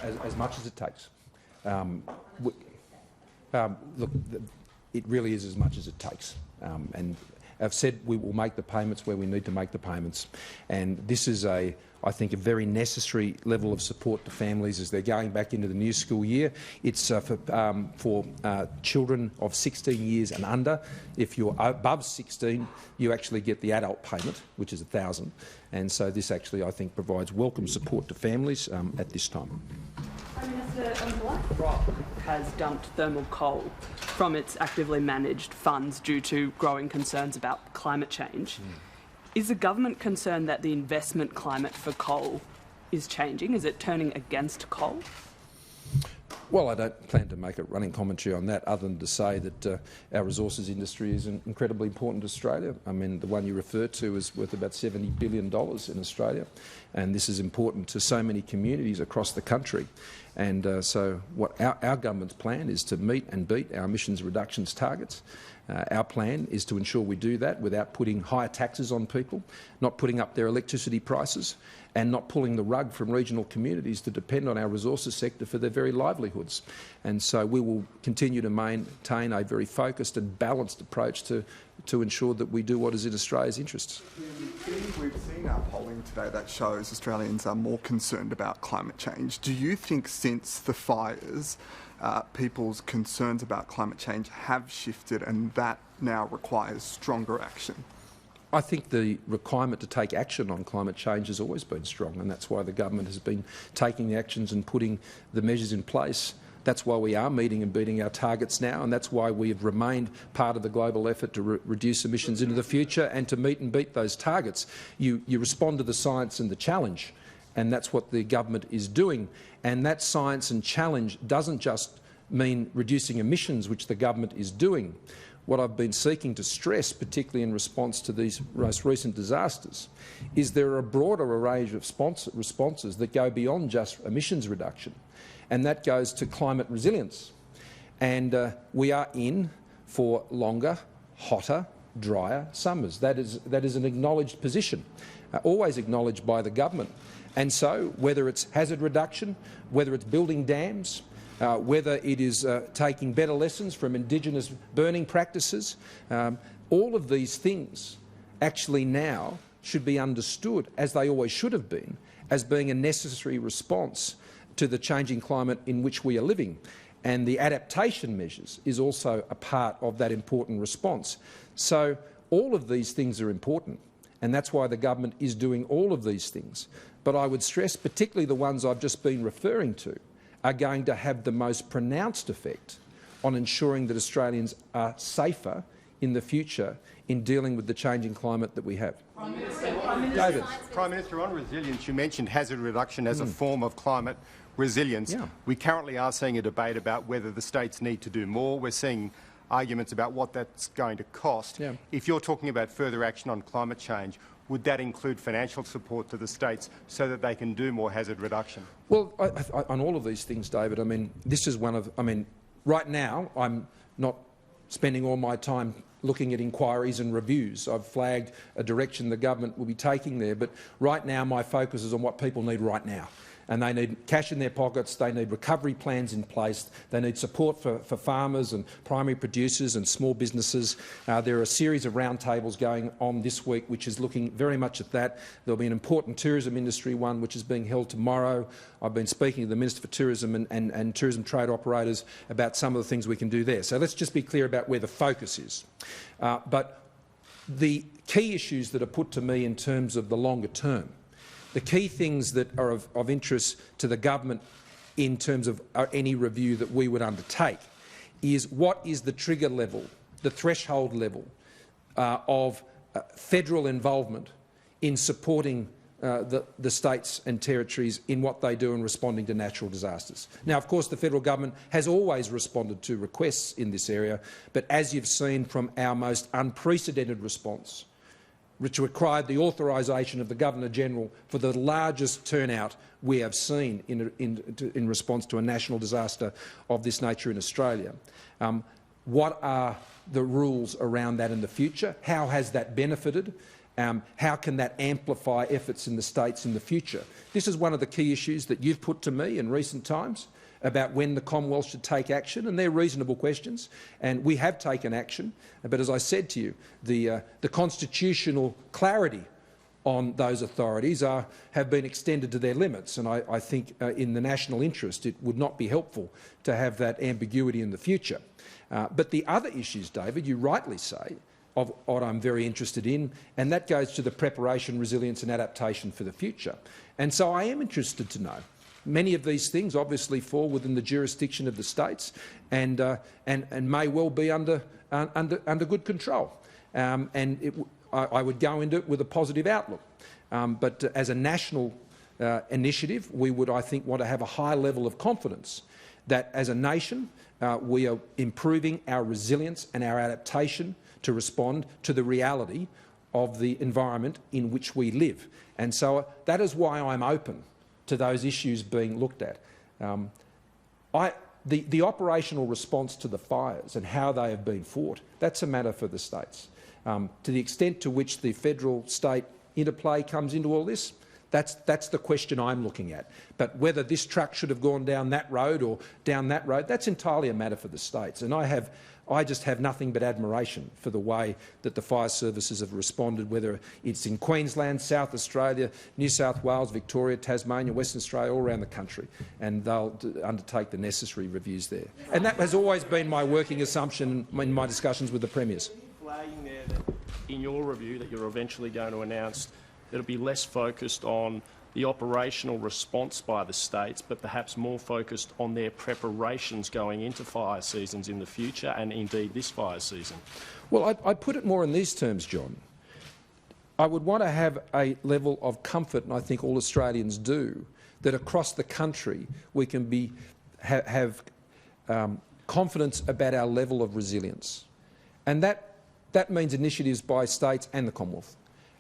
as much as it takes. Look, it really is as much as it takes. And I've said we will make the payments where we need to make the payments. And this is, I think, a very necessary level of support to families as they're going back into the new school year. It's for children of 16 years and under. If you're above 16, you actually get the adult payment, which is $1,000. And so this actually, I think, provides welcome support to families at this time. Prime Minister, BlackRock has dumped thermal coal from its actively managed funds due to growing concerns about climate change. Is the government concerned that the investment climate for coal is changing? Is it turning against coal? Well, I don't plan to make a running commentary on that other than to say that our resources industry is incredibly important to Australia. I mean, the one you refer to is worth about $70 billion in Australia, and this is important to so many communities across the country. And so what our government's plan is to meet and beat our emissions reductions targets. Our plan is to ensure we do that without putting higher taxes on people, not putting up their electricity prices, and not pulling the rug from regional communities to depend on our resources sector for their very livelihoods. And so we will continue to maintain a very focused and balanced approach to ensure that we do what is in Australia's interests. We've seen our polling today that shows Australians are more concerned about climate change. Do you think since the fires, people's concerns about climate change have shifted and that now requires stronger action? I think the requirement to take action on climate change has always been strong, and that's why the government has been taking the actions and putting the measures in place. That's why we are meeting and beating our targets now, and that's why we have remained part of the global effort to reduce emissions into the future and to meet and beat those targets. You respond to the science and the challenge, and that's what the government is doing. And that science and challenge doesn't just mean reducing emissions, which the government is doing. What I've been seeking to stress, particularly in response to these most recent disasters, is there are a broader array of responses that go beyond just emissions reduction, and that goes to climate resilience. And we are in for longer, hotter, drier summers. That is an acknowledged position, always acknowledged by the government. And so, whether it's hazard reduction, whether it's building dams, whether it is taking better lessons from Indigenous burning practices, all of these things actually now should be understood, as they always should have been, as being a necessary response to the changing climate in which we are living. And the adaptation measures is also a part of that important response. So all of these things are important, and that's why the government is doing all of these things. But I would stress, particularly the ones I've just been referring to, are going to have the most pronounced effect on ensuring that Australians are safer in the future in dealing with the changing climate that we have. David. Prime Minister, on resilience, you mentioned hazard reduction as a form of climate resilience. Yeah. We currently are seeing a debate about whether the states need to do more. We're seeing arguments about what that's going to cost. Yeah. If you're talking about further action on climate change, would that include financial support to the states so that they can do more hazard reduction? Well, on all of these things, David, I mean, this is one of, right now I'm not spending all my time looking at inquiries and reviews. I've flagged a direction the government will be taking there, but right now my focus is on what people need right now. And they need cash in their pockets, they need recovery plans in place, they need support for farmers and primary producers and small businesses. There are a series of roundtables going on this week which is looking very much at that. There will be an important tourism industry one which is being held tomorrow. I've been speaking to the Minister for Tourism and tourism trade operators about some of the things we can do there. So let's just be clear about where the focus is. But the key issues that are put to me in terms of the longer term, the key things that are of interest to the government in terms of any review that we would undertake is what is the trigger level, the threshold level of federal involvement in supporting the states and territories in what they do in responding to natural disasters. Now, of course, the federal government has always responded to requests in this area, but as you've seen from our most unprecedented response, which required the authorisation of the Governor-General for the largest turnout we have seen in response to a national disaster of this nature in Australia. What are the rules around that in the future? How has that benefited How can that amplify efforts in the states in the future? This is one of the key issues that you've put to me in recent times about when the Commonwealth should take action, and they're reasonable questions, and we have taken action. But as I said to you, the constitutional clarity on those authorities have been extended to their limits, and I think in the national interest it would not be helpful to have that ambiguity in the future. But the other issues, David, you rightly say, of what I'm very interested in, and that goes to the preparation, resilience and adaptation for the future. And so I am interested to know. Many of these things obviously fall within the jurisdiction of the states and may well be under good control. I would go into it with a positive outlook. But as a national initiative, we would, I think, want to have a high level of confidence that as a nation we are improving our resilience and our adaptation to respond to the reality of the environment in which we live. And so that is why I'm open to those issues being looked at. The operational response to the fires and how they have been fought, that's a matter for the states. To the extent to which the federal-state interplay comes into all this, that's the question I'm looking at. But whether this truck should have gone down that road or down that road, that's entirely a matter for the states. And I just have nothing but admiration for the way that the fire services have responded, whether it's in Queensland, South Australia, New South Wales, Victoria, Tasmania, Western Australia, all around the country, and they'll undertake the necessary reviews there. And that has always been my working assumption in my discussions with the premiers. Flagging there that in your review that you're eventually going to announce that it'll be less focused on the operational response by the states, but perhaps more focused on their preparations going into fire seasons in the future and indeed this fire season? Well, I put it more in these terms, John. I would want to have a level of comfort, and I think all Australians do, that across the country we can have confidence about our level of resilience. And that means initiatives by states and the Commonwealth.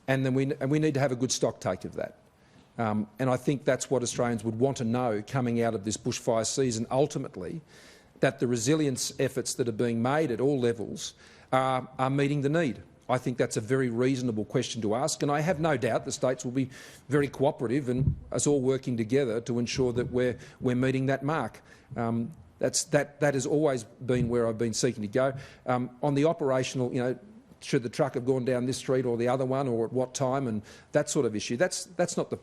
And then we need to have a good stocktake of that. And I think that's what Australians would want to know coming out of this bushfire season, ultimately, that the resilience efforts that are being made at all levels are meeting the need. I think that's a very reasonable question to ask, and I have no doubt the states will be very cooperative and us all working together to ensure that we're meeting that mark. That has always been where I've been seeking to go. On the operational, should the truck have gone down this street or the other one, or at what time, and that sort of issue. That's not the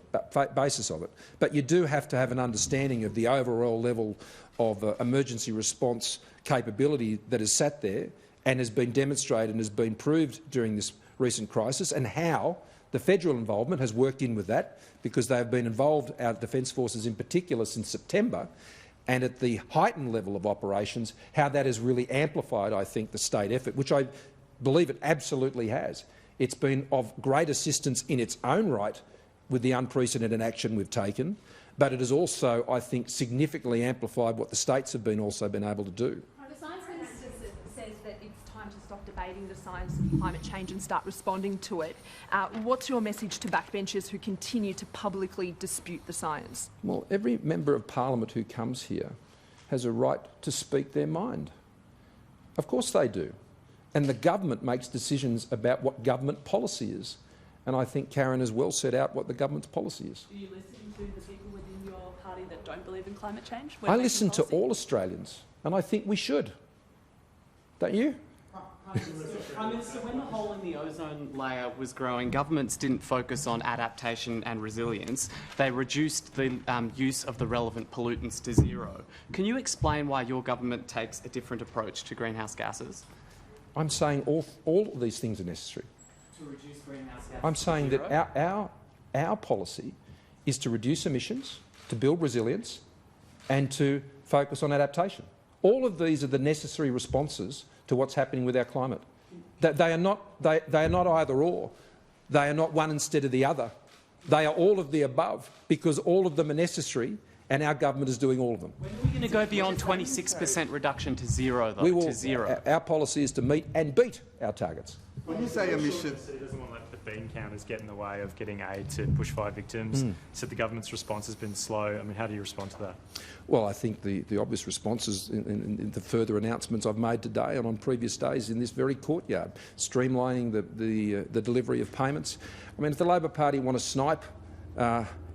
basis of it. But you do have to have an understanding of the overall level of emergency response capability that is sat there and has been demonstrated and has been proved during this recent crisis, and how the federal involvement has worked in with that, because they have been involved, our Defence Forces in particular, since September, and at the heightened level of operations, how that has really amplified, I think, the state effort, which I believe it absolutely has. It's been of great assistance in its own right with the unprecedented action we've taken, but it has also, I think, significantly amplified what the states have also been able to do. The Science Minister says that it's time to stop debating the science of climate change and start responding to it. What's your message to backbenchers who continue to publicly dispute the science? Well, every member of parliament who comes here has a right to speak their mind. Of course they do. And the government makes decisions about what government policy is. And I think Karen has well set out what the government's policy is. Do you listen to the people within your party that don't believe in climate change? I listen to all Australians, and I think we should. Don't you? Prime Minister, when the hole in the ozone layer was growing, governments didn't focus on adaptation and resilience. They reduced the use of the relevant pollutants to zero. Can you explain why your government takes a different approach to greenhouse gases? I'm saying all of these things are necessary. To reduce greenhouse gases? I'm saying that our policy is to reduce emissions, to build resilience, and to focus on adaptation. All of these are the necessary responses to what's happening with our climate. They are not either or. They are not one instead of the other. They are all of the above, because all of them are necessary, and our government is doing all of them. When are we going to go beyond 26% reduction to zero, though? To zero. Our policy is to meet and beat our targets. When you say emissions, He doesn't want to let the bean counters get in the way of getting aid to bushfire victims. So the government's response has been slow. I mean, how do you respond to that? Well, I think the obvious response is in the further announcements I've made today and on previous days in this very courtyard, streamlining the delivery of payments. I mean, if the Labor Party want to snipe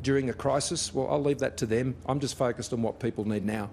during a crisis, well, I'll leave that to them. I'm just focused on what people need now.